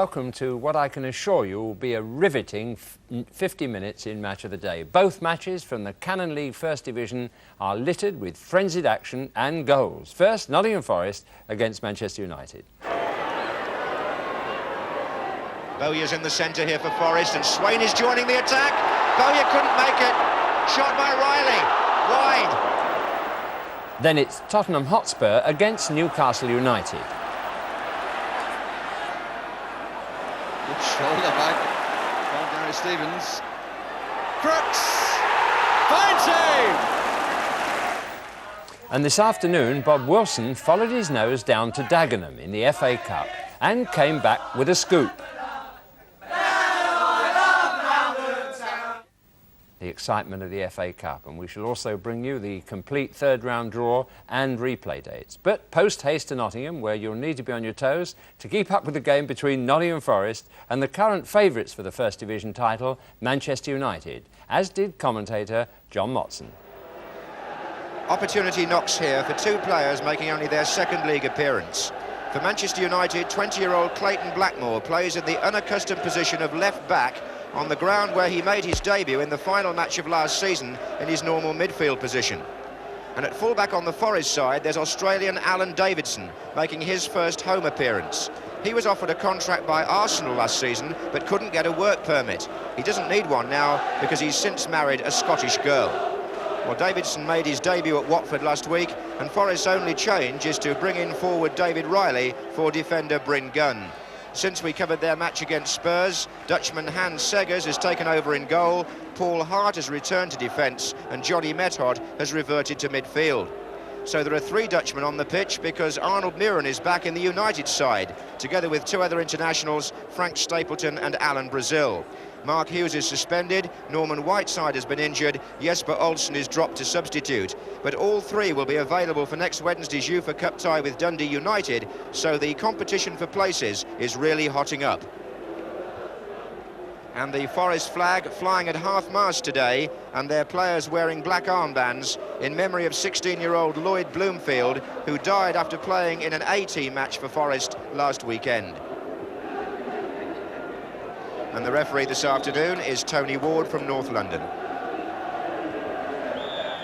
welcome to what I can assure you will be a riveting 50 minutes in Match of the Day. Both matches from the Cannon League First Division are littered with frenzied action and goals. First, Nottingham Forest against Manchester United. Bowyer's in the centre here for Forest, and Swain is joining the attack. Bowyer couldn't make it. Shot by Riley. Wide. Then it's Tottenham Hotspur against Newcastle United. Good shoulder back from Gary Stevens. Crooks! Fine save! And this afternoon, Bob Wilson followed his nose down to Dagenham in the FA Cup and came back with a scoop. The excitement of the FA Cup, and we shall also bring you the complete third-round draw and replay dates. But post-haste to Nottingham, where you'll need to be on your toes to keep up with the game between Nottingham Forest and the current favourites for the First Division title, Manchester United, as did commentator John Motson. Opportunity knocks here for two players making only their second league appearance. For Manchester United, 20-year-old Clayton Blackmore plays in the unaccustomed position of left-back on the ground where he made his debut in the final match of last season in his normal midfield position. And at full-back on the Forest side, there's Australian Alan Davidson making his first home appearance. He was offered a contract by Arsenal last season but couldn't get a work permit. He doesn't need one now because he's since married a Scottish girl. Well, Davidson made his debut at Watford last week, and Forest's only change is to bring in forward David Riley for defender Bryn Gunn. Since we covered their match against Spurs, Dutchman Hans Seggers has taken over in goal, Paul Hart has returned to defence, and Johnny Method has reverted to midfield. So there are three Dutchmen on the pitch because Arnold Muren is back in the United side, together with two other internationals, Frank Stapleton and Alan Brazil. Mark Hughes is suspended, Norman Whiteside has been injured, Jesper Olsen is dropped to substitute. But all three will be available for next Wednesday's UEFA Cup tie with Dundee United, so the competition for places is really hotting up. And the Forest flag flying at half-mast today, and their players wearing black armbands in memory of 16-year-old Lloyd Bloomfield, who died after playing in an A-team match for Forest last weekend. And the referee this afternoon is Tony Ward from North London.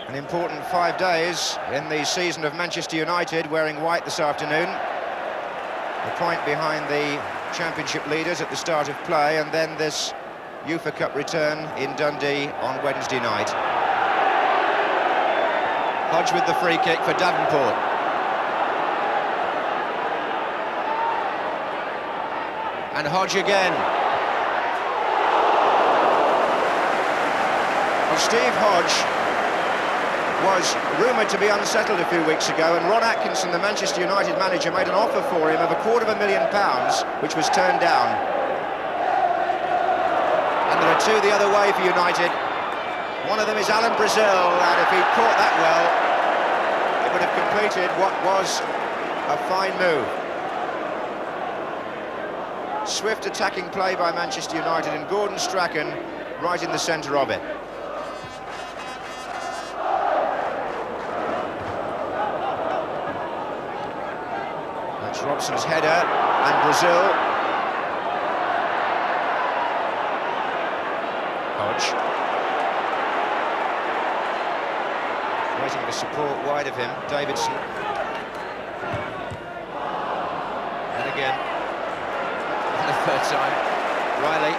An important 5 days in the season of Manchester United, wearing white this afternoon. A point behind the Championship leaders at the start of play, and then this UEFA Cup return in Dundee on Wednesday night. Hodge with the free kick for Davenport. And Hodge again. Steve Hodge was rumoured to be unsettled a few weeks ago, and Ron Atkinson, the Manchester United manager, made an offer for him of £250,000, which was turned down. And there are two the other way for United. One of them is Alan Brazil, and if he'd caught that well, it would have completed what was a fine move. Swift attacking play by Manchester United, and Gordon Strachan right in the centre of it. Robson's header, and Brazil. Hodge. Waiting for support wide of him, Davidson. And again, for the third time, Riley.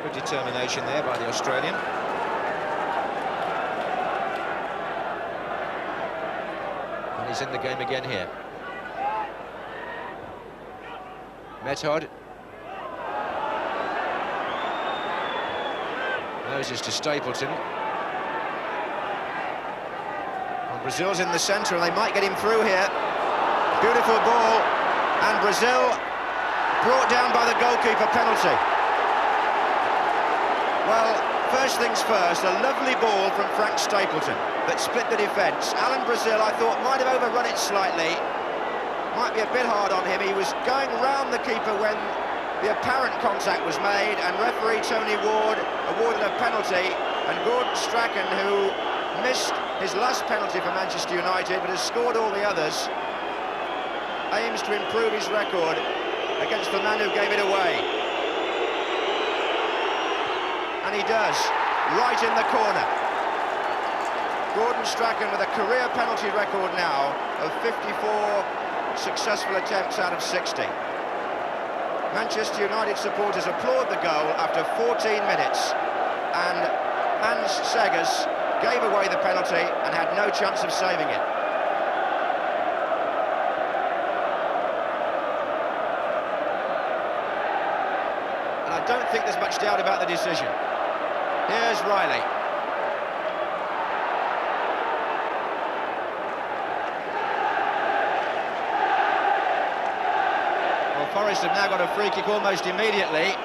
Good determination there by the Australian. He's in the game again here. Method. Moses to Stapleton. Well, Brazil's in the centre, and they might get him through here. Beautiful ball, and Brazil brought down by the goalkeeper, penalty. Well, first things first, a lovely ball from Frank Stapleton that split the defence. Alan Brazil, I thought, might have overrun it slightly. Might be a bit hard on him. He was going round the keeper when the apparent contact was made, and referee Tony Ward awarded a penalty, and Gordon Strachan, who missed his last penalty for Manchester United but has scored all the others, aims to improve his record against the man who gave it away. And he does, right in the corner. Gordon Strachan with a career penalty record now of 54 successful attempts out of 60. Manchester United supporters applaud the goal after 14 minutes, and Hans Segers gave away the penalty and had no chance of saving it. And I don't think there's much doubt about the decision. Here's Riley. Well, Forest have now got a free kick almost immediately.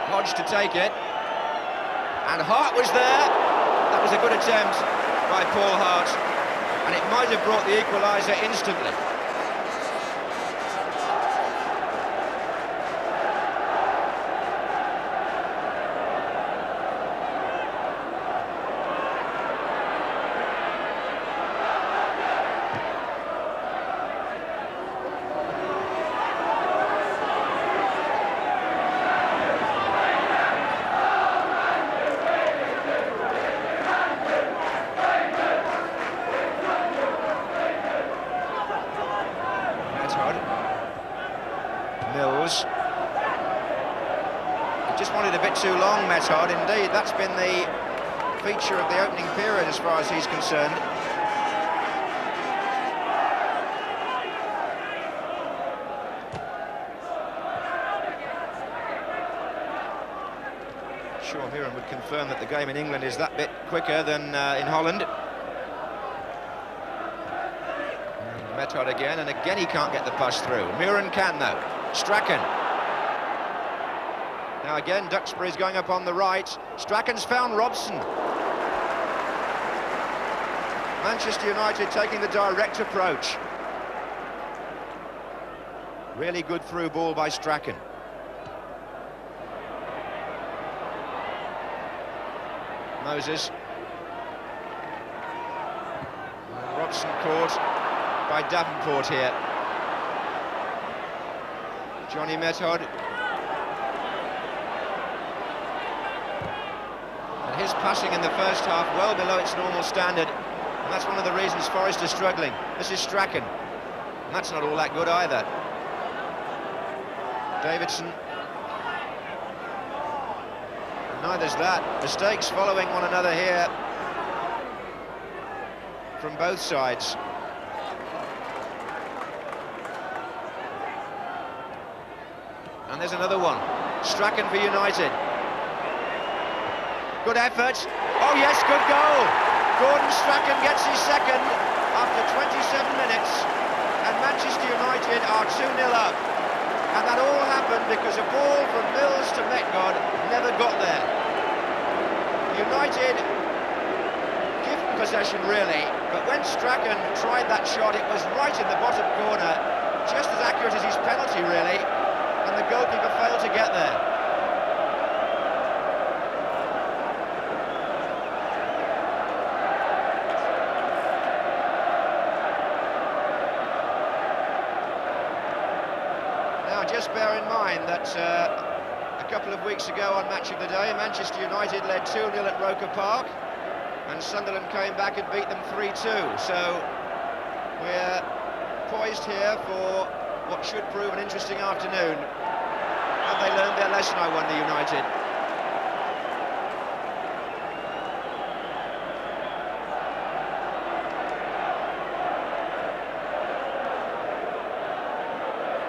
Hodge to take it. And Hart was there. That was a good attempt by Paul Hart. And it might have brought the equaliser instantly. Mills. He just wanted a bit too long, Method. Indeed, that's been the feature of the opening period as far as he's concerned. Sure, Muren would confirm that the game in England is that bit quicker than in Holland. Method again, and again he can't get the pass through. Muren can, though. Strachan. Now again, Duxbury's going up on the right. Strachan's found Robson. Manchester United taking the direct approach. Really good through ball by Strachan. Moses. Robson caught by Davenport here. Johnny Method. And his passing in the first half well below its normal standard, and that's one of the reasons Forest are struggling. This is Strachan, and that's not all that good either. Davidson. Neither's that. Mistakes following one another here from both sides. And there's another one. Strachan for United. Good effort. Oh yes, good goal. Gordon Strachan gets his second after 27 minutes. And Manchester United are 2-0 up. And that all happened because a ball from Mills to Metcod never got there. United given possession really, but when Strachan tried that shot, it was right in the bottom corner, just as accurate as his penalty really. And the goalkeeper failed to get there. Now, just bear in mind that a couple of weeks ago on Match of the Day, Manchester United led 2-0 at Roker Park, and Sunderland came back and beat them 3-2. So we're poised here for what should prove an interesting afternoon. Have they learned their lesson, I wonder, United?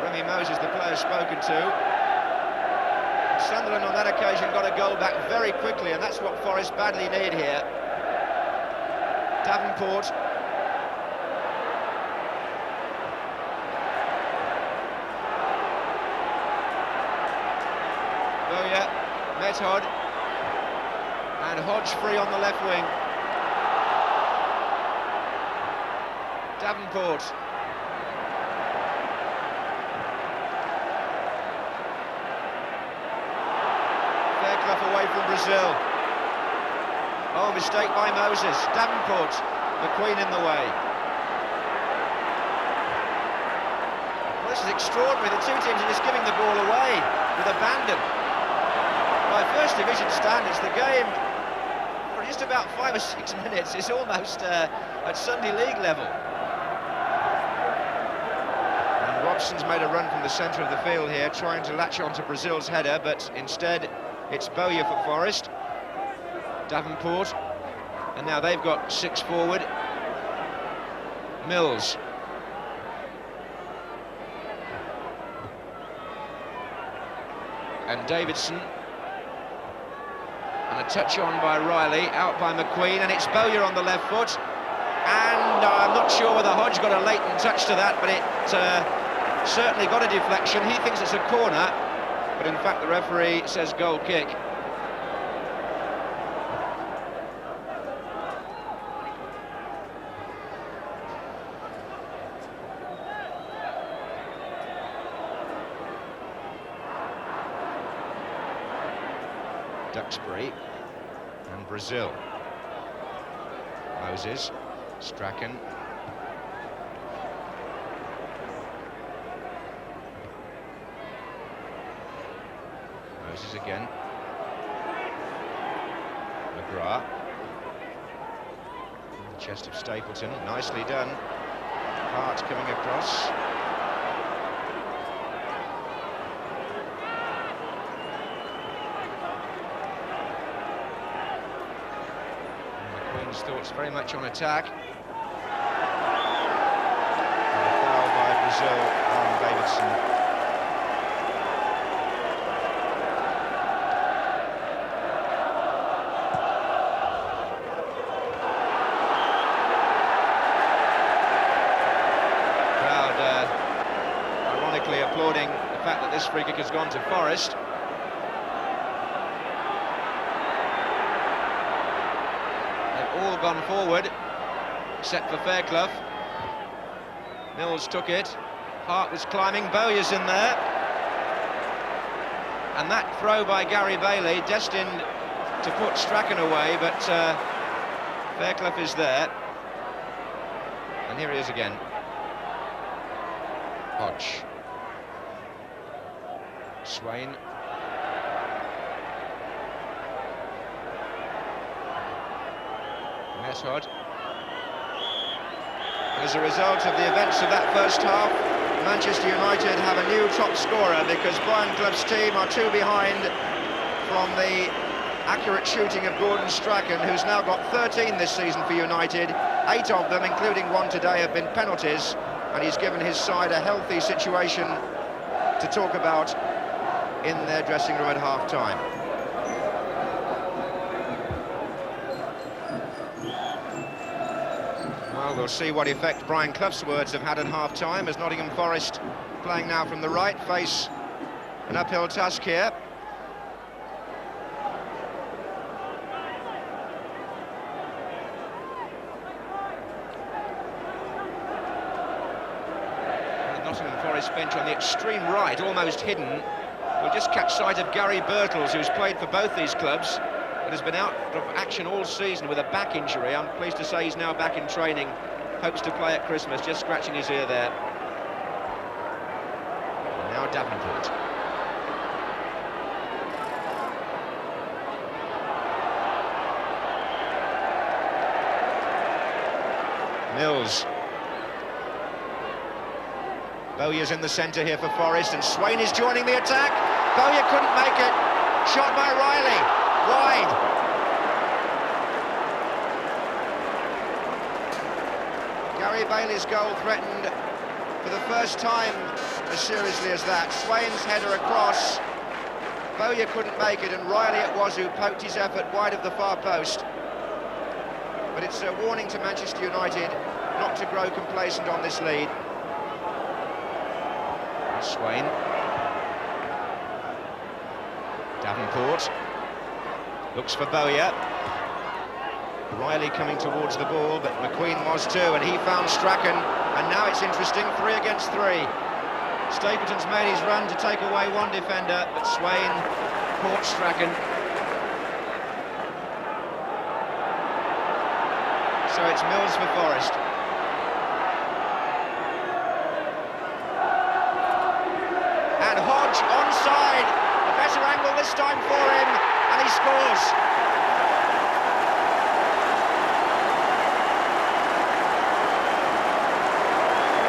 Remy Moses, the player spoken to. Sunderland on that occasion got a goal back very quickly, and that's what Forest badly need here. Davenport. Method, and Hodge free on the left wing. Davenport. Fairclough away from Brazil. Oh, mistake by Moses. Davenport, McQueen in the way. Well, this is extraordinary. The two teams are just giving the ball away with abandon. By First Division standards, the game, for just about 5 or 6 minutes, is almost at Sunday League level. And Robson's made a run from the centre of the field here, trying to latch onto Brazil's header, but instead it's Bowyer for Forest. Davenport, and now they've got 6 forward. Mills. And Davidson. And a touch on by Riley, out by McQueen, and it's Bowyer on the left foot. And I'm not sure whether Hodge got a latent touch to that, but it certainly got a deflection. He thinks it's a corner, but in fact the referee says goal kick. Duxbury and Brazil. Moses, Strachan. Moses again. McGrath. The chest of Stapleton, nicely done. Hart coming across. Thoughts very much on attack. And a foul by Brazil on Davidson. Crowd ironically applauding the fact that this free kick has gone to Forest. All gone forward, except for Fairclough. Mills took it. Hart was climbing. Bowyer's in there. And that throw by Gary Bailey, destined to put Strachan away, but Fairclough is there. And here he is again. Hodge. Swain. Method. As a result of the events of that first half, Manchester United have a new top scorer because Brian Clough's team are 2 behind from the accurate shooting of Gordon Strachan, who's now got 13 this season for United. 8 of them, including one today, have been penalties, and he's given his side a healthy situation to talk about in their dressing room at half-time. Well, we'll see what effect Brian Clough's words have had at half-time, as Nottingham Forest, playing now from the right, face an uphill task here. The Nottingham Forest bench on the extreme right, almost hidden. We'll just catch sight of Gary Birtles, who's played for both these clubs, but has been out of action all season with a back injury. I'm pleased to say he's now back in training, hopes to play at Christmas, just scratching his ear there. And now Davenport. Mills. Bowyer's in the centre here for Forest, and Swain is joining the attack. Bowyer couldn't make it. Shot by Riley. Wide. Gary Bailey's goal threatened for the first time as seriously as that. Swain's header across. Bowyer couldn't make it, and Riley it was who poked his effort wide of the far post. But it's a warning to Manchester United not to grow complacent on this lead. Swain. Davenport looks for Bowyer. Riley coming towards the ball, but McQueen was too, and he found Strachan, and now it's interesting, 3 against 3. Stapleton's made his run to take away one defender, but Swain caught Strachan. So it's Mills for Forest. Hodge onside. A better angle this time for him, and he scores.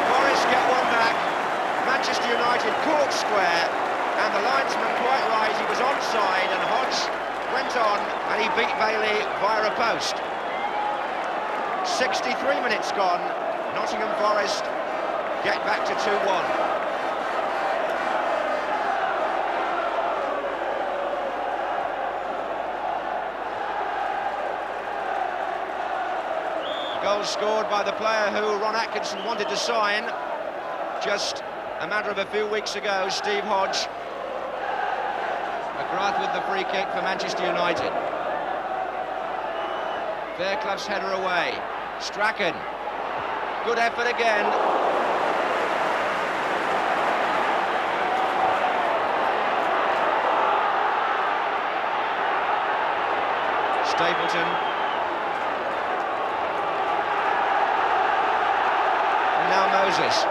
Forest get one back. Manchester United caught square, and the linesman quite right. He was onside, and Hodge went on, and he beat Bailey via a post. 63 minutes gone. Nottingham Forest get back to 2-1. Goal scored by the player who Ron Atkinson wanted to sign just a matter of a few weeks ago, Steve Hodge. McGrath with the free kick for Manchester United. Fairclough's header away. Strachan. Good effort again. Stapleton. And now Moses.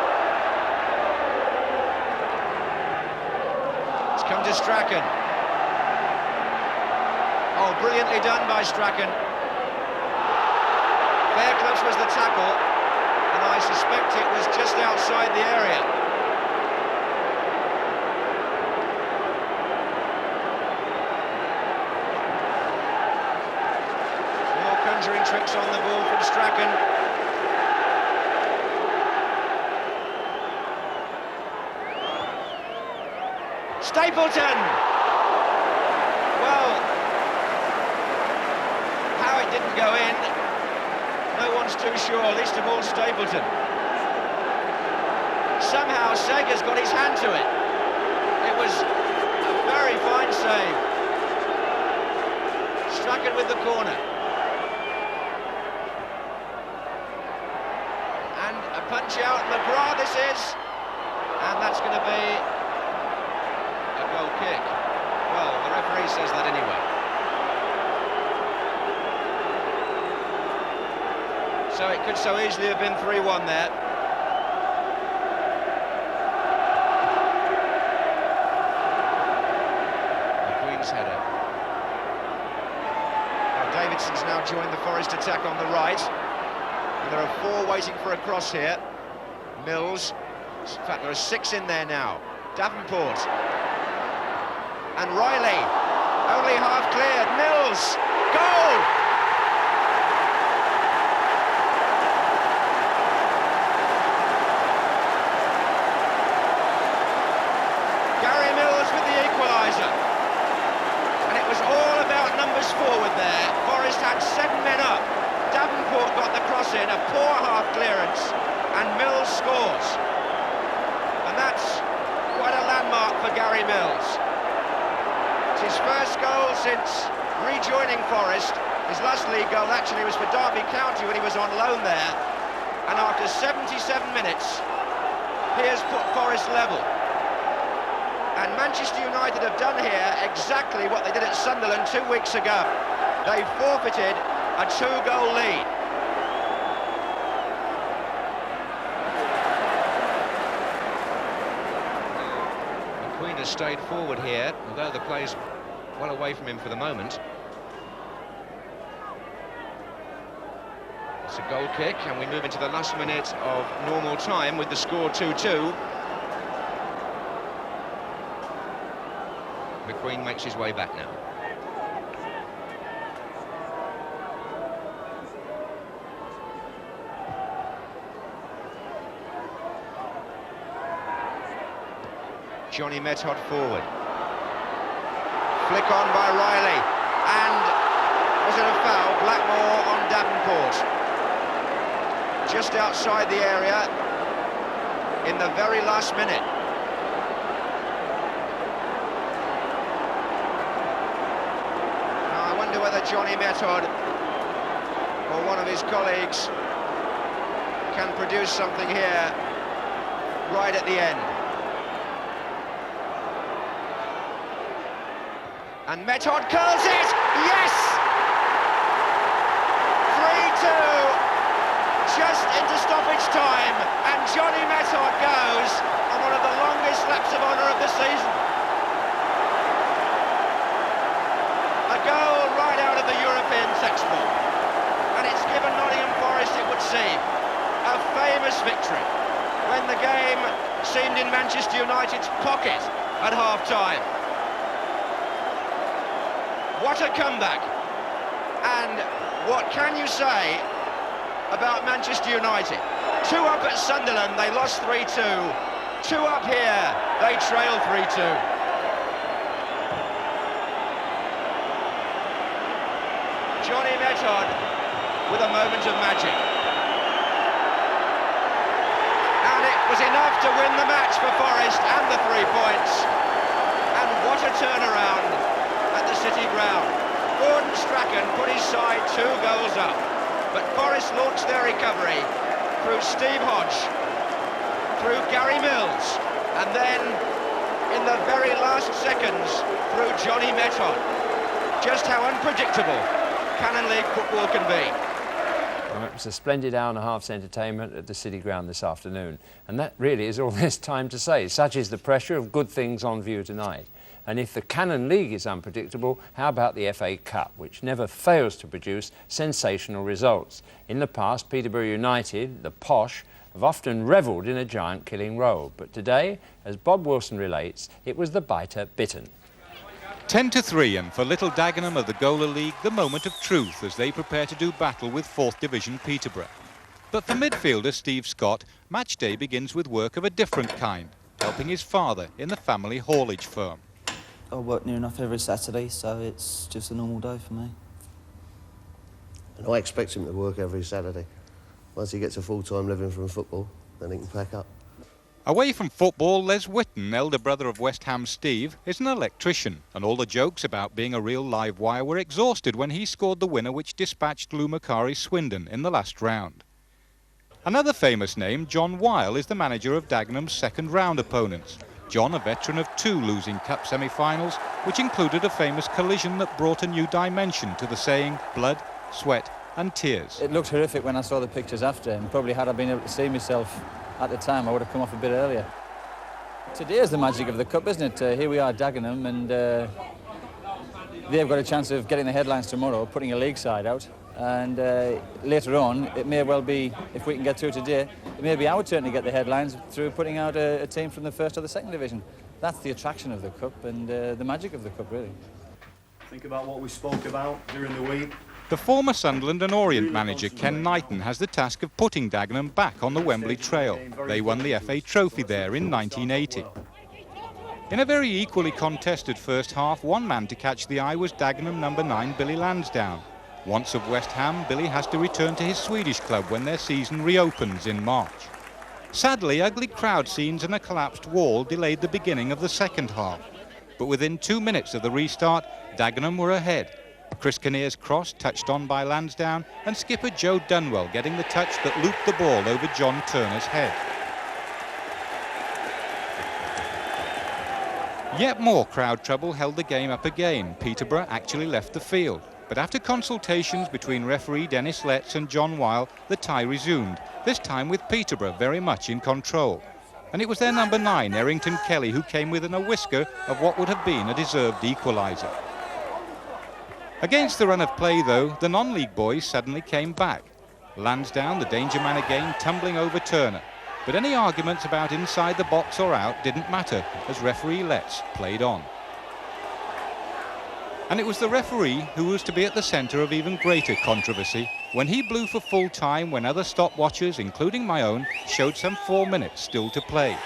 It's come to Strachan. Oh, brilliantly done by Strachan. Fairclough's was the tackle, and I suspect it was just outside the area. More conjuring tricks on the ball from Strachan. Stapleton! Well, how it didn't go in, no one's too sure, least of all Stapleton. Somehow Sega's got his hand to it. It was a very fine save. Strachan with the corner. And a punch out, McGrath this is. And that's going to be a goal kick. Well, the referee says that anyway. So it could so easily have been 3-1 there. The Queen's header. Well, Davidson's now joined the Forest attack on the right. And there are 4 waiting for a cross here. Mills. In fact, there are 6 in there now. Davenport. And Riley. Only half cleared. Mills. Goal! And it was all about numbers forward there. Forest had 7 men up. Davenport got the cross in, a poor half clearance, and Mills scores. And that's quite a landmark for Gary Mills. It's his first goal since rejoining Forest. His last league goal actually was for Derby County when he was on loan there. And after 77 minutes, he has put Forest level. And Manchester United have done here exactly what they did at Sunderland 2 weeks ago. They forfeited a 2-goal lead. McQueen has stayed forward here, although the play's well away from him for the moment. It's a goal kick, and we move into the last minute of normal time with the score 2-2. McQueen makes his way back now. Johnny Method forward. Flick on by Riley. And was it a foul? Blackmore on Davenport. Just outside the area in the very last minute. Whether Johnny Method or one of his colleagues can produce something here right at the end. And Method curls it! Yes! 3-2, just into stoppage time, and Johnny Method goes on one of the longest laps of honour of the season. in Manchester United's pocket at half-time. What a comeback. And what can you say about Manchester United? 2 up at Sunderland, they lost 3-2. 2 up here, they trail 3-2. Johnny Method with a moment of magic. And it was enough to win the match for Forest and the 3 points. And what a turnaround at the City ground. Gordon Strachan put his side 2 goals up. But Forest launched their recovery through Steve Hodge, through Gary Mills, and then in the very last seconds through Johnny Method. Just how unpredictable Canon League football can be. Well, it was a splendid hour and a half's entertainment at the City ground this afternoon, and that really is all there's time to say. Such is the pressure of good things on view tonight. And if the Canon League is unpredictable, how about the FA Cup, which never fails to produce sensational results? In the past, Peterborough United, the posh, have often revelled in a giant-killing role. But today, as Bob Wilson relates, it was the biter bitten. 10-3, and for Little Dagenham of the Gola League, the moment of truth as they prepare to do battle with 4th Division Peterborough. But for midfielder Steve Scott, match day begins with work of a different kind, helping his father in the family haulage firm. I work near enough every Saturday, so it's just a normal day for me. And I expect him to work every Saturday. Once he gets a full-time living from football, then he can pack up. Away from football, Les Whitten, elder brother of West Ham Steve, is an electrician, and all the jokes about being a real live wire were exhausted when he scored the winner which dispatched Lou Macari Swindon in the last round. Another famous name, John Weil, is the manager of Dagenham's second-round opponents. John, a veteran of 2 losing cup semi-finals, which included a famous collision that brought a new dimension to the saying, blood, sweat and tears. It looked horrific when I saw the pictures after, and probably had I been able to see myself at the time, I would have come off a bit earlier. Today is the magic of the cup, isn't it? Here we are, Dagenham, and they've got a chance of getting the headlines tomorrow, putting a league side out. And later on, it may well be, if we can get through today, it may be our turn to get the headlines through putting out a team from the 1st or the 2nd division. That's the attraction of the cup and the magic of the cup, really. Think about what we spoke about during the week. The former Sunderland and Orient manager Ken Knighton has the task of putting Dagenham back on the Wembley Trail. They won the FA Trophy there in 1980. In a very equally contested first half, one man to catch the eye was Dagenham number 9 Billy Lansdowne. Once of West Ham, Billy has to return to his Swedish club when their season reopens in March. Sadly, ugly crowd scenes and a collapsed wall delayed the beginning of the second half. But within 2 minutes of the restart, Dagenham were ahead. Chris Kinnear's cross touched on by Lansdowne, and skipper Joe Dunwell getting the touch that looped the ball over John Turner's head. Yet more crowd trouble held the game up again. Peterborough actually left the field. But after consultations between referee Dennis Letts and John Weil, the tie resumed, this time with Peterborough very much in control. And it was their number 9, Errington Kelly, who came within a whisker of what would have been a deserved equaliser. Against the run of play, though, the non-league boys suddenly came back. Lansdowne, the danger man again, tumbling over Turner. But any arguments about inside the box or out didn't matter, as referee Letts played on. And it was the referee who was to be at the centre of even greater controversy when he blew for full time when other stopwatchers, including my own, showed some 4 minutes still to play.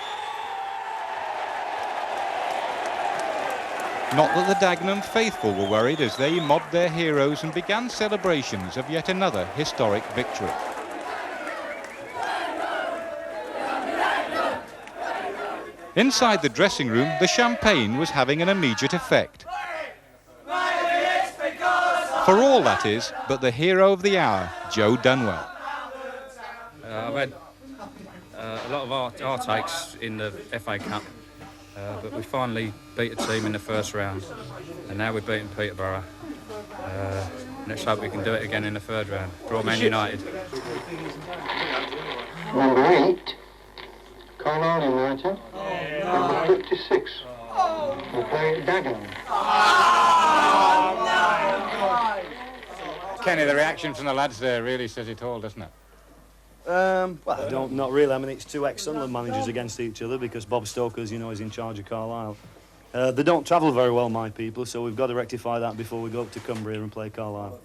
Not that the Dagenham faithful were worried as they mobbed their heroes and began celebrations of yet another historic victory. Inside the dressing room, the champagne was having an immediate effect. For all, that is, but the hero of the hour, Joe Dunwell. I've had a lot of our takes in the FA Cup, but we finally beat a team in the first round, and now we're beating Peterborough. Let's hope we can do it again in the third round. Draw Man United. Number 8, Carlisle United. Number 56, we play Dagenham. Kenny, the reaction from the lads there really says it all, doesn't it? Well, not really. I mean, it's two ex-Sunderland managers against each other because Bob Stoker's, you know, is in charge of Carlisle. They don't travel very well, my people, so we've got to rectify that before we go up to Cumbria and play Carlisle.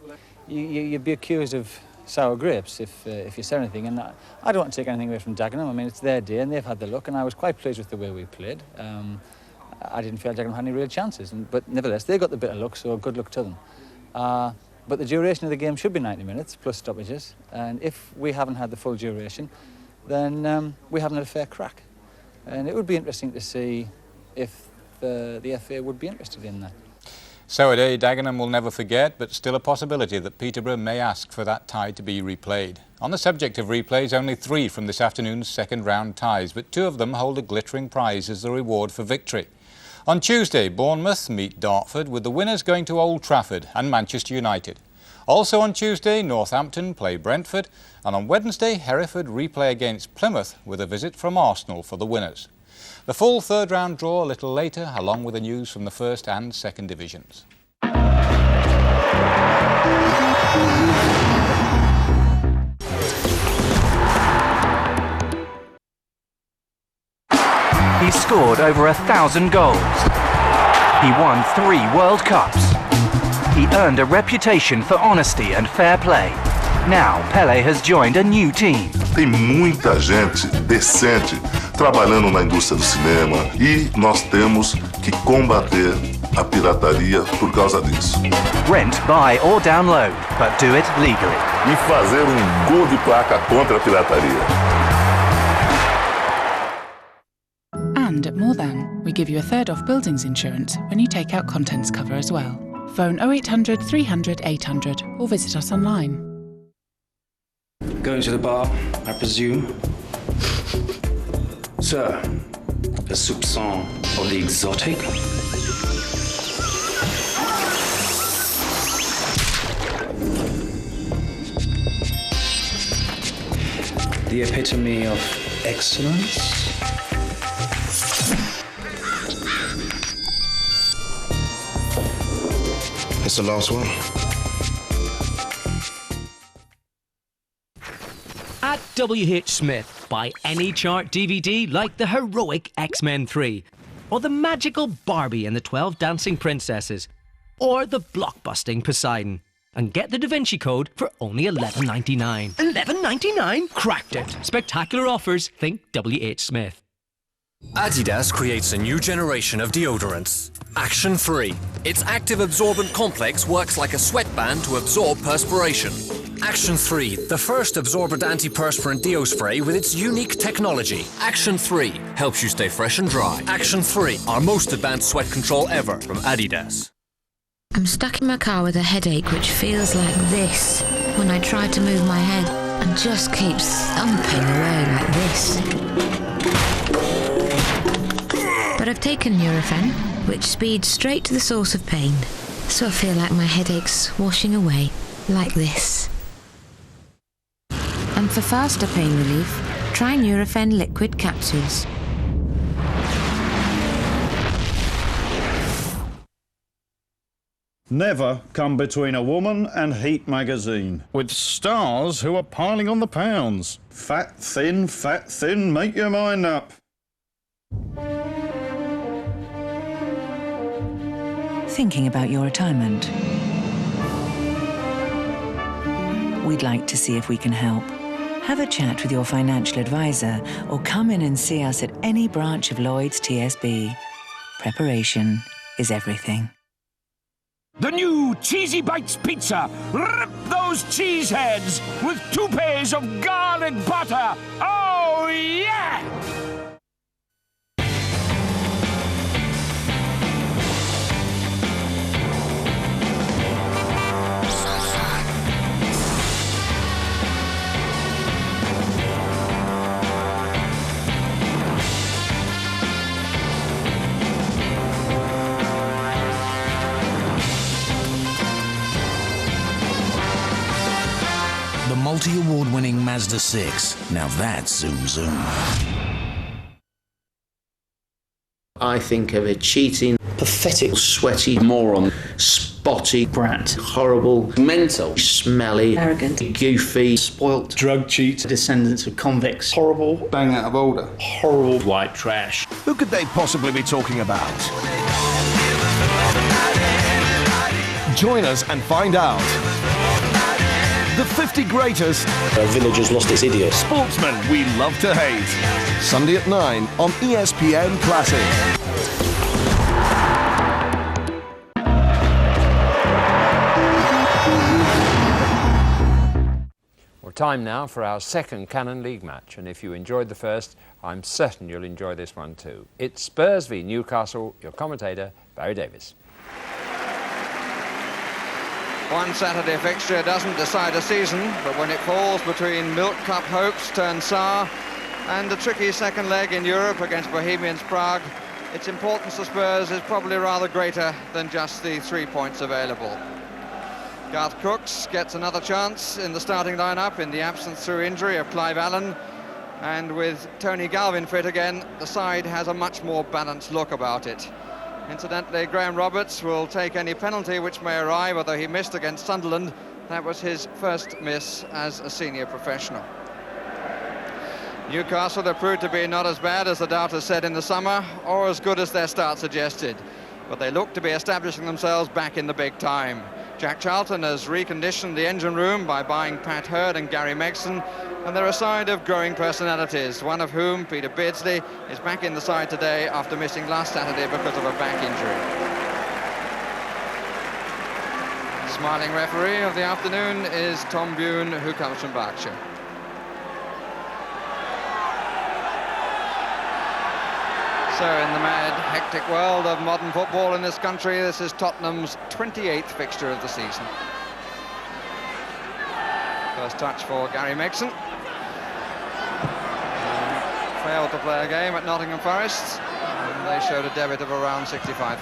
You'd be accused of sour grapes if you said anything, and I don't want to take anything away from Dagenham. I mean, it's their day and they've had the look, and I was quite pleased with the way we played. I didn't feel Dagenham had any real chances, but nevertheless, they got the bit of luck, so good luck to them. But the duration of the game should be 90 minutes, plus stoppages, and if we haven't had the full duration, then we haven't had a fair crack. And it would be interesting to see if the FA would be interested in that. So a day Dagenham will never forget, but still a possibility that Peterborough may ask for that tie to be replayed. On the subject of replays, only 3 from this afternoon's second round ties, but 2 of them hold a glittering prize as the reward for victory. On Tuesday, Bournemouth meet Dartford, with the winners going to Old Trafford and Manchester United. Also on Tuesday, Northampton play Brentford, and on Wednesday, Hereford replay against Plymouth with a visit from Arsenal for the winners. The full third round draw a little later, along with the news from the first and second divisions. He scored over 1,000 goals. He won 3 World Cups. He earned a reputation for honesty and fair play. Now Pelé has joined a new team. Tem muita gente decente trabalhando na indústria do cinema e nós temos que combater a pirataria por causa disso. Rent, buy or download, but do it legally. E fazer gol de placa contra a pirataria. And at More Than, we give you a third off buildings insurance when you take out contents cover as well. Phone 0800 300 800 or visit us online. Going to the bar, I presume. Sir, a soupçon of the exotic? The epitome of excellence? It's the last one. At W.H. Smith, buy any chart DVD like the heroic X-Men 3, or the magical Barbie and the 12 Dancing Princesses, or the blockbusting Poseidon, and get the Da Vinci Code for only $11.99. $11.99? Cracked it! Spectacular offers, think W.H. Smith. Adidas creates a new generation of deodorants. Action 3. Its active absorbent complex works like a sweatband to absorb perspiration. Action 3, the first absorbent antiperspirant deo spray with its unique technology. Action 3 helps you stay fresh and dry. Action 3, our most advanced sweat control ever from Adidas. I'm stuck in my car with a headache which feels like this when I try to move my head and just keeps thumping away like this. But I've taken Nurofen, which speeds straight to the source of pain, so I feel like my headache's washing away like this. And for faster pain relief, try Nurofen liquid capsules. Never come between a woman and Heat magazine. With stars who are piling on the pounds. Fat, thin, make your mind up. Thinking about your retirement? We'd like to see if we can help. Have a chat with your financial advisor or come in and see us at any branch of Lloyd's TSB. Preparation is everything. The new Cheesy Bites Pizza. Rip those cheese heads with 2 pairs of garlic butter. Oh, yeah! The multi-award-winning Mazda 6. Now that's zoom zoom. I think of a cheating, pathetic, sweaty moron, spotty, brat, horrible, mental, smelly, arrogant, goofy, spoilt, drug cheat, descendants of convicts, horrible, bang out of order, horrible, white trash. Who could they possibly be talking about? Join us and find out. The 50 greatest A village has lost its idiot. sportsmen we love to hate. Sunday at 9 on ESPN Classic. Well, time now for our second Cannon League match, and if you enjoyed the first, I'm certain you'll enjoy this one too. It's Spurs v Newcastle. Your commentator, Barry Davies. One Saturday fixture doesn't decide a season, but when it falls between Milk Cup hopes turn sour and a tricky second leg in Europe against Bohemians Prague, its importance to Spurs is probably rather greater than just the 3 points available. Garth Crooks gets another chance in the starting lineup in the absence through injury of Clive Allen, and with Tony Galvin fit again, the side has a much more balanced look about it. Incidentally, Graham Roberts will take any penalty which may arrive, although he missed against Sunderland. That was his first miss as a senior professional. Newcastle have proved to be not as bad as the doubters said in the summer, or as good as their start suggested, but they look to be establishing themselves back in the big time. Jack Charlton has reconditioned the engine room by buying Pat Hurd and Gary Megson, and they're a side of growing personalities, one of whom, Peter Beardsley, is back in the side today after missing last Saturday because of a back injury. Smiling referee of the afternoon is Tom Bune, who comes from Berkshire. So in the mad, hectic world of modern football in this country, this is Tottenham's 28th fixture of the season. First touch for Gary Megson. Failed to play a game at Nottingham Forest, and they showed a debit of around 65,000.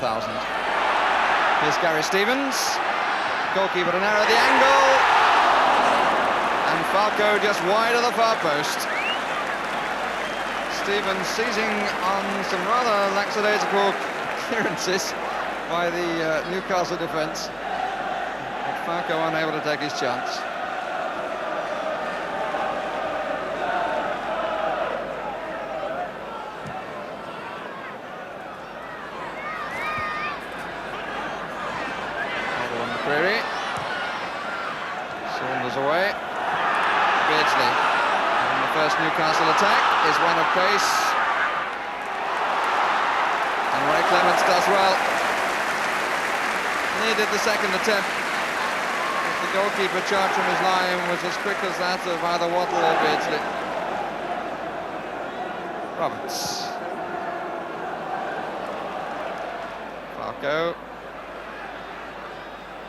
Here's Gary Stevens. Goalkeeper an error at the angle. And Falco just wide of the far post. Stevens seizing on some rather lackadaisical clearances by the Newcastle defence. But Falco unable to take his chance. On the query. Saunders away. Beardsley. First Newcastle attack is one of pace, and Ray Clements does well. Needed the second attempt. If the goalkeeper charged from his line was as quick as that of either Waddle or Beardsley. Roberts. Falco.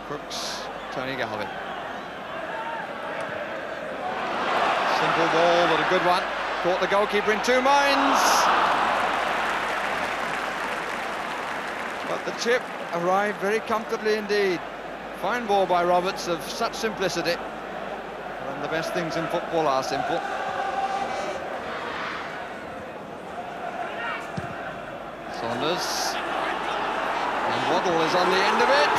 Crooks. Tony Galvin. Simple ball, but a good one. Caught the goalkeeper in two minds. But the chip arrived very comfortably indeed. Fine ball by Roberts of such simplicity. And the best things in football are simple. Saunders. And Waddle is on the end of it.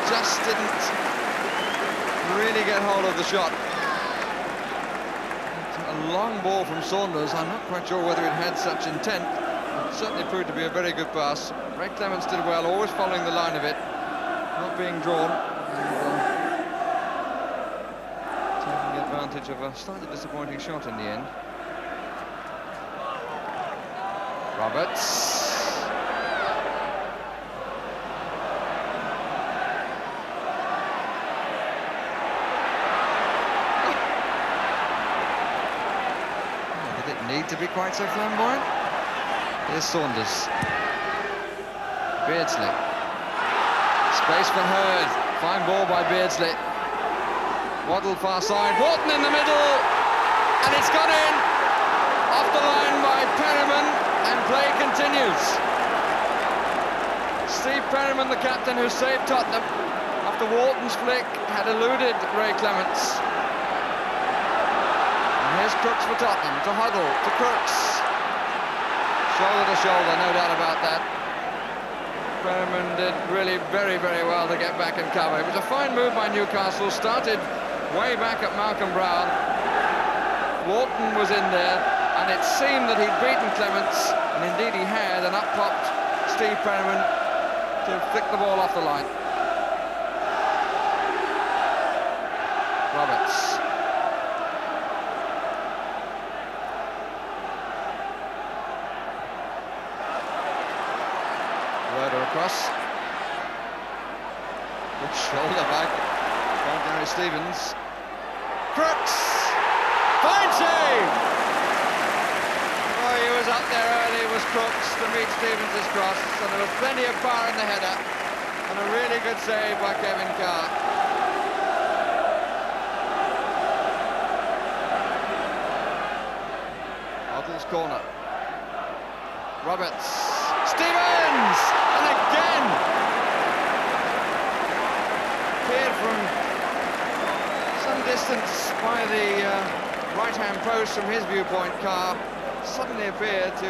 Just didn't really get hold of the shot. A long ball from Saunders. I'm not quite sure whether it had such intent. It certainly proved to be a very good pass. Ray Clements did well, always following the line of it, not being drawn, and taking advantage of a slightly disappointing shot in the end. Roberts. Need to be quite so flamboyant. Here's Saunders. Beardsley. Space for Hurd. Fine ball by Beardsley. Waddle far side. Wharton in the middle. And it's gone in. Off the line by Perryman. And play continues. Steve Perryman, the captain, who saved Tottenham after Wharton's flick had eluded Ray Clements. Here's Crooks for Tottenham, to Huddle, to Crooks. Shoulder to shoulder, no doubt about that. Perriman did really very, very well to get back and cover. It was a fine move by Newcastle, started way back at Malcolm Brown. Wharton was in there, and it seemed that he'd beaten Clements, and indeed he had, and up popped Steve Perriman to flick the ball off the line. Roberts. Werder across. Good shoulder back from Gary Stevens. Crooks! Fine save! Oh, he was up there early, was Crooks, to meet Stevens' cross, and there was plenty of power in the header, and a really good save by Kevin Carr. Hoddle's corner. Roberts. Stevens! And again! Appeared from some distance by the right-hand post from his viewpoint. Carr suddenly appeared to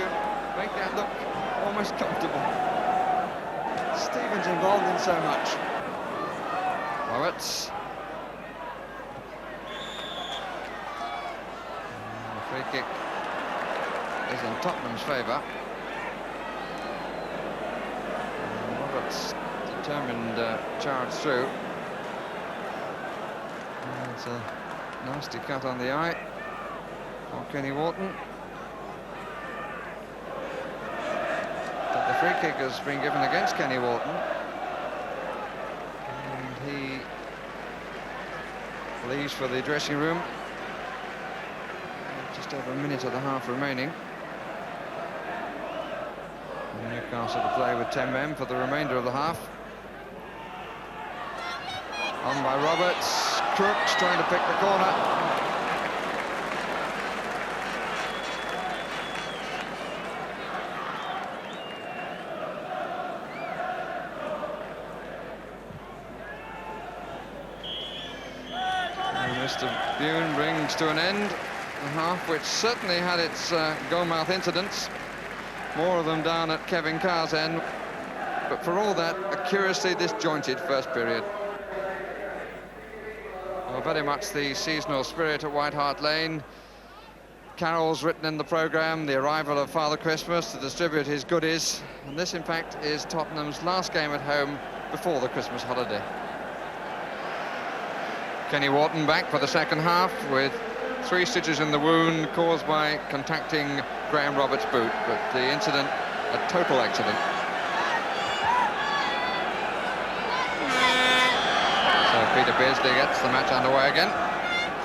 make that look almost comfortable. Stevens involved in so much. Roberts. And the free kick is in Tottenham's favour. Roberts determined charge through. And it's a nasty cut on the eye for Kenny Wharton. But the free kick has been given against Kenny Wharton. And he leaves for the dressing room. Just over a minute of the half remaining. Newcastle to play with 10 men for the remainder of the half. On by Roberts. Crooks trying to pick the corner. And Mr. Bune brings to an end the half, which certainly had its goal-mouth incidents. More of them down at Kevin Carr's end, but for all that, a curiously disjointed first period. Well, very much the seasonal spirit at White Hart Lane. Carols written in the programme, the arrival of Father Christmas to distribute his goodies, and this, in fact, is Tottenham's last game at home before the Christmas holiday. Kenny Wharton back for the second half with 3 stitches in the wound caused by contacting Graham Roberts' boot, but the incident, a total accident. So Peter Beardsley gets the match underway again.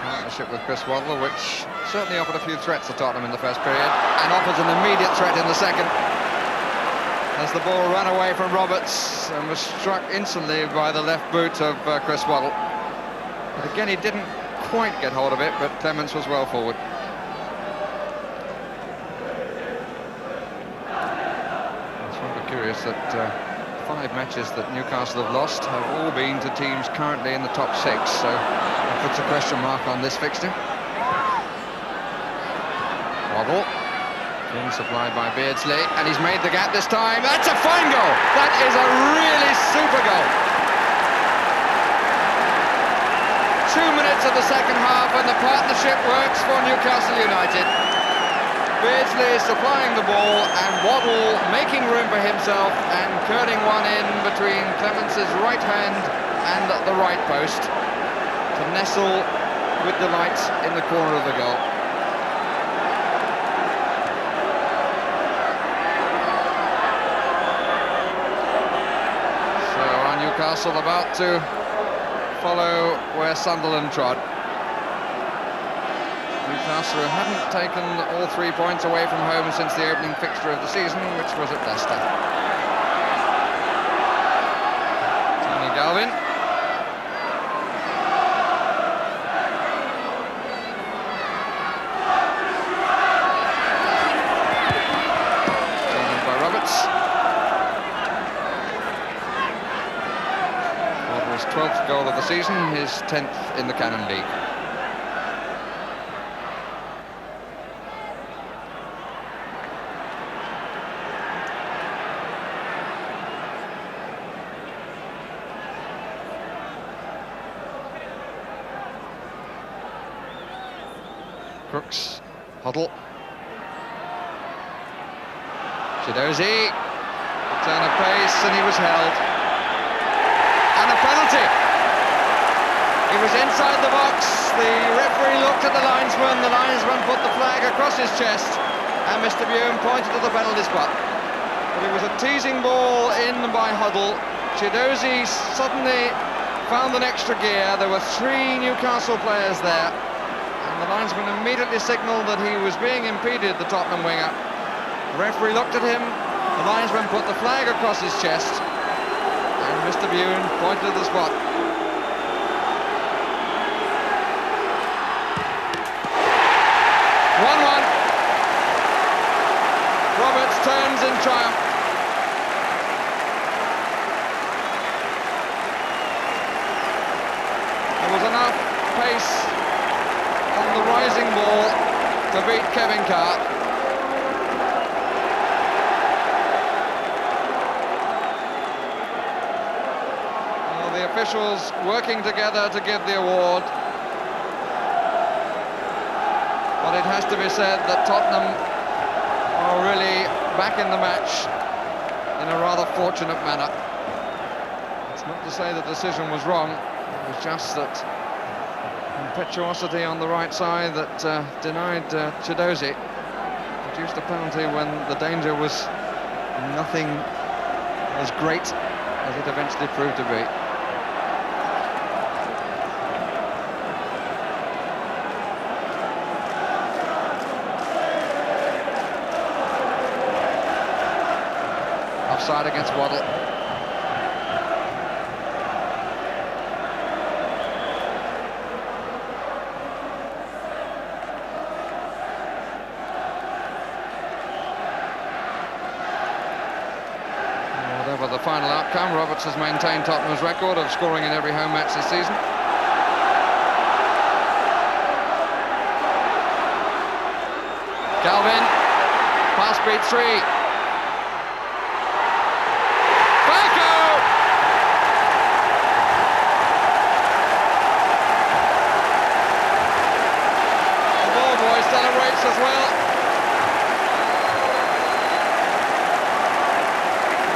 Partnership with Chris Waddle, which certainly offered a few threats to Tottenham in the first period, and offers an immediate threat in the second. As the ball ran away from Roberts and was struck instantly by the left boot of Chris Waddle. But again, he didn't quite get hold of it, but Clements was well forward. It's rather curious that 5 matches that Newcastle have lost have all been to teams currently in the top 6, so that puts a question mark on this fixture. Waddle, being supplied by Beardsley, and he's made the gap this time. That's a fine goal! That is a really super goal! 2 minutes of the second half, and the partnership works for Newcastle United. Beardsley supplying the ball, and Waddle making room for himself and curling one in between Clements' right hand and the right post to nestle with delight in the corner of the goal. So are Newcastle about to follow where Sunderland trod? Newcastle haven't taken all 3 points away from home since the opening fixture of the season, which was at Leicester. Tony Galvin. Taken by Roberts. Waddle's 12th goal of the season, his 10th in the Cannon League. Crooks, Huddle. Chidozie, turn of pace, and he was held. And a penalty. He was inside the box. The referee looked at the linesman put the flag across his chest, and Mr. Bume pointed to the penalty spot. But it was a teasing ball in by Huddle. Chidozie suddenly found an extra gear. There were 3 Newcastle players there, and the linesman immediately signalled that he was being impeded, the Tottenham winger. The referee looked at him, the linesman put the flag across his chest, and Mr. Bume pointed to the spot. Roberts turns in triumph. There was enough pace on the rising ball to beat Kevin Carr. Well, the officials working together to give the award. But it has to be said that Tottenham are really back in the match in a rather fortunate manner. It's not to say the decision was wrong, it was just that impetuosity on the right side that denied Chidozie produced a penalty when the danger was nothing as great as it eventually proved to be. Offside against Waddle. Whatever the final outcome, Roberts has maintained Tottenham's record of scoring in every home match this season. Galvin, pass beat 3. Celebrates as well.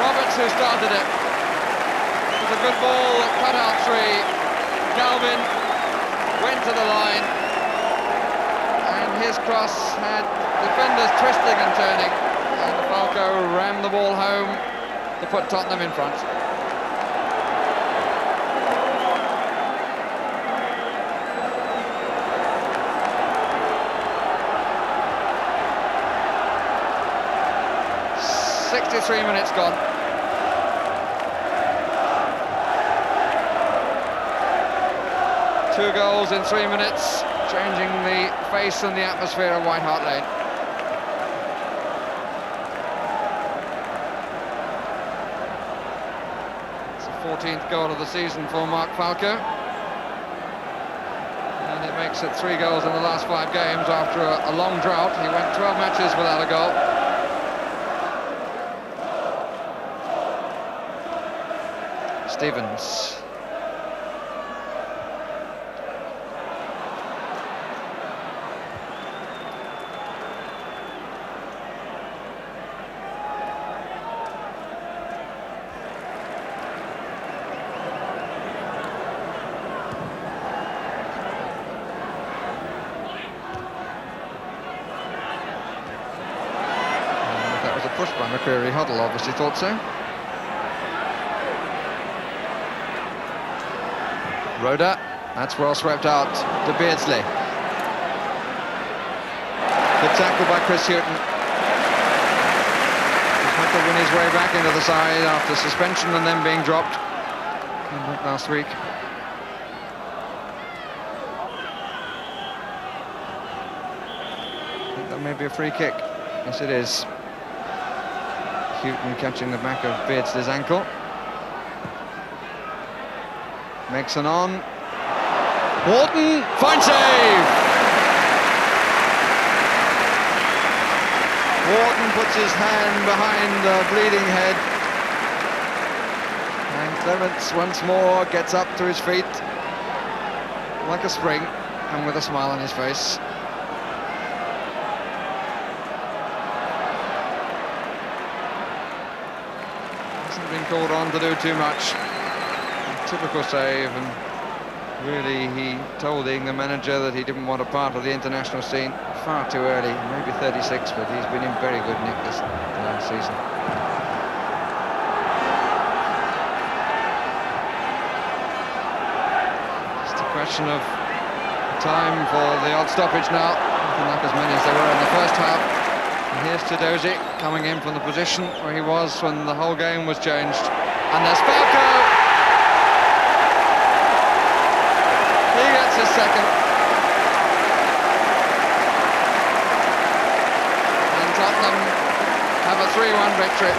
Roberts who started it. It was a good ball that cut out 3. Galvin went to the line, and his cross had defenders twisting and turning, and Falco rammed the ball home to put Tottenham in front. Three minutes gone. Two goals in 3 minutes, changing the face and the atmosphere of White Hart Lane. It's the 14th goal of the season for Mark Falco, and it makes it 3 goals in the last 5 games after a long drought. He went 12 matches without a goal. Stevens. That was a push by McCreary. Huddle obviously thought so. Rhoda, that's well swept out to Beardsley. Good tackle by Chris Houghton. He's had to win his way back into the side after suspension and then being dropped last week. I think that may be a free kick. Yes, it is. Houghton catching the back of Beardsley's ankle. Megson on. Wharton, fine save! Wharton puts his hand behind the bleeding head. And Clements once more gets up to his feet like a spring and with a smile on his face. been called on to do too much. Typical save, and really he told the England manager that he didn't want a part of the international scene far too early. Maybe 36, but he's been in very good nick this season. Just a question of time for the odd stoppage now. Nothing like as many as there were in the first half. And here's Tedozi coming in from the position where he was when the whole game was changed. And there's Falco. He gets his second. And Tottenham have a 3-1 victory.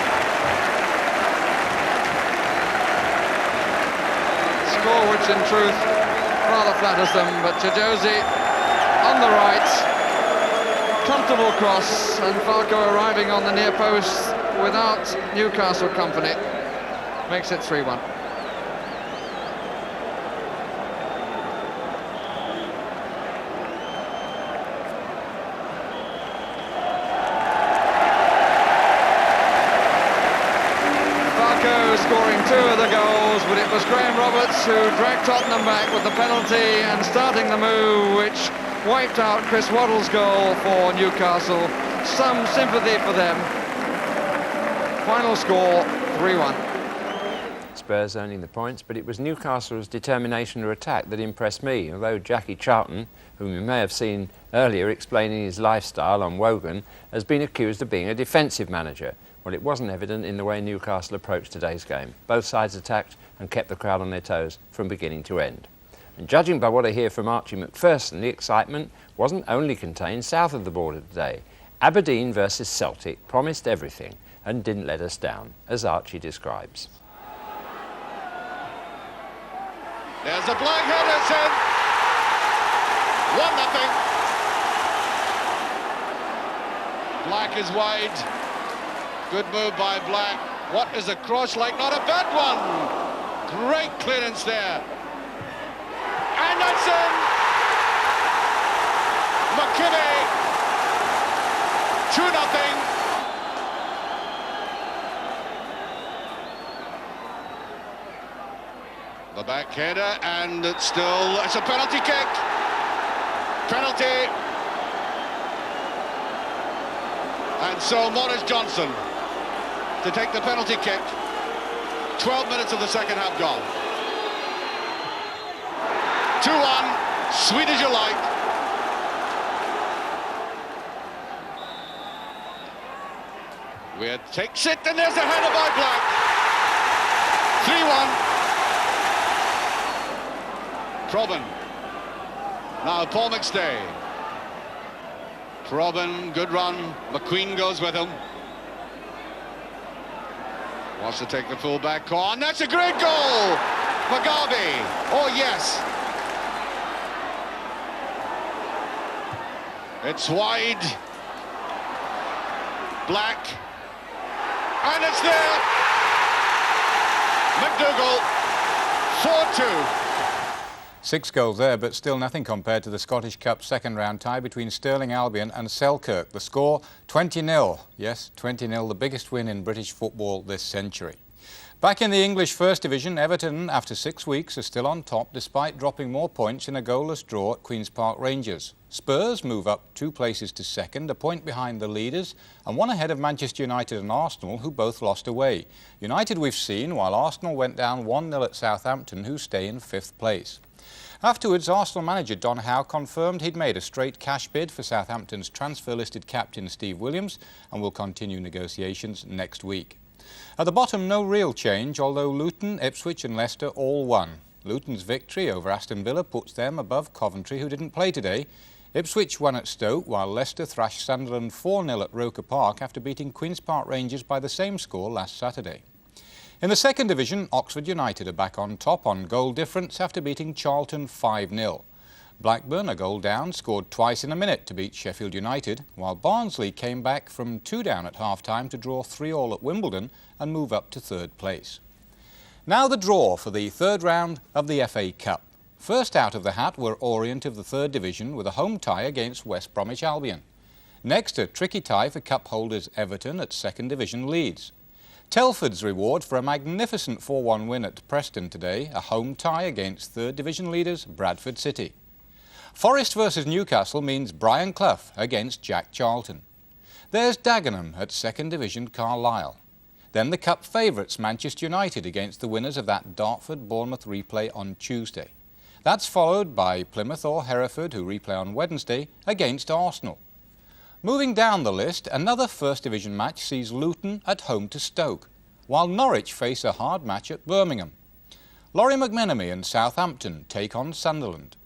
Score which in truth rather flatters them, but Tedozi on the right. Comfortable cross, and Falco arriving on the near post without Newcastle company. Makes it 3-1. Falco scoring 2 of the goals, but it was Graham Roberts who dragged Tottenham back with the penalty and starting the move, which wiped out Chris Waddle's goal for Newcastle. Some sympathy for them. Final score, 3-1. Spurs owning the points, but it was Newcastle's determination to attack that impressed me, although Jackie Charlton, whom you may have seen earlier explaining his lifestyle on Wogan, has been accused of being a defensive manager. Well, it wasn't evident in the way Newcastle approached today's game. Both sides attacked and kept the crowd on their toes from beginning to end. And judging by what I hear from Archie McPherson, the excitement wasn't only contained south of the border today. Aberdeen versus Celtic promised everything and didn't let us down, as Archie describes. There's a Black Henderson. 1-0. Black is wide. Good move by Black. What is a cross like? Not a bad one. Great clearance there. And that's in. McKinney. 2-0. The back header, and it's a penalty kick. Penalty. And so Morris Johnson to take the penalty kick. 12 minutes of the second half gone. 2-1, sweet as you like. Weir takes it, and there's a header by Black. 3-1. Probin. Now Paul McStay. Probin, good run. McQueen goes with him. Wants to take the full back on. That's a great goal! Mugabe. Oh, yes. It's wide. Black. And it's there. McDougall. 4-2. 6 goals there, but still nothing compared to the Scottish Cup second round tie between Stirling Albion and Selkirk. The score, 20-0. Yes, 20-0, the biggest win in British football this century. Back in the English First Division, Everton, after 6 weeks, are still on top despite dropping more points in a goalless draw at Queen's Park Rangers. Spurs move up 2 places to second, a point behind the leaders, and 1 ahead of Manchester United and Arsenal, who both lost away. United we've seen, while Arsenal went down 1-0 at Southampton, who stay in 5th place. Afterwards, Arsenal manager Don Howe confirmed he'd made a straight cash bid for Southampton's transfer-listed captain Steve Williams and will continue negotiations next week. At the bottom, no real change, although Luton, Ipswich and Leicester all won. Luton's victory over Aston Villa puts them above Coventry, who didn't play today. Ipswich won at Stoke, while Leicester thrashed Sunderland 4-0 at Roker Park after beating Queen's Park Rangers by the same score last Saturday. In the second division, Oxford United are back on top on goal difference after beating Charlton 5-0. Blackburn, a goal down, scored twice in a minute to beat Sheffield United, while Barnsley came back from 2 down at half-time to draw 3-3 at Wimbledon and move up to 3rd place. Now the draw for the 3rd round of the FA Cup. First out of the hat were Orient of the 3rd division with a home tie against West Bromwich Albion. Next, a tricky tie for cup holders Everton at 2nd division Leeds. Telford's reward for a magnificent 4-1 win at Preston today, a home tie against 3rd Division leaders Bradford City. Forest versus Newcastle means Brian Clough against Jack Charlton. There's Dagenham at 2nd Division Carlisle. Then the Cup favourites Manchester United against the winners of that Dartford-Bournemouth replay on Tuesday. That's followed by Plymouth or Hereford, who replay on Wednesday, against Arsenal. Moving down the list, another 1st Division match sees Luton at home to Stoke, while Norwich face a hard match at Birmingham. Laurie McMenemy and Southampton take on Sunderland.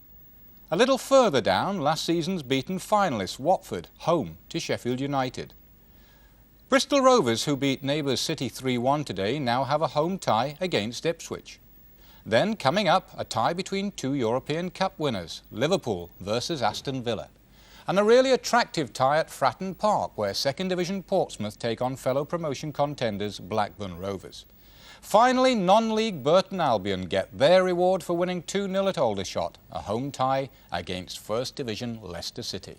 A little further down, last season's beaten finalists Watford, home to Sheffield United. Bristol Rovers, who beat neighbours City 3-1 today, now have a home tie against Ipswich. Then, coming up, a tie between 2 European Cup winners, Liverpool versus Aston Villa. And a really attractive tie at Fratton Park, where 2nd Division Portsmouth take on fellow promotion contenders Blackburn Rovers. Finally, non-league Burton Albion get their reward for winning 2-0 at Aldershot, a home tie against 1st Division Leicester City.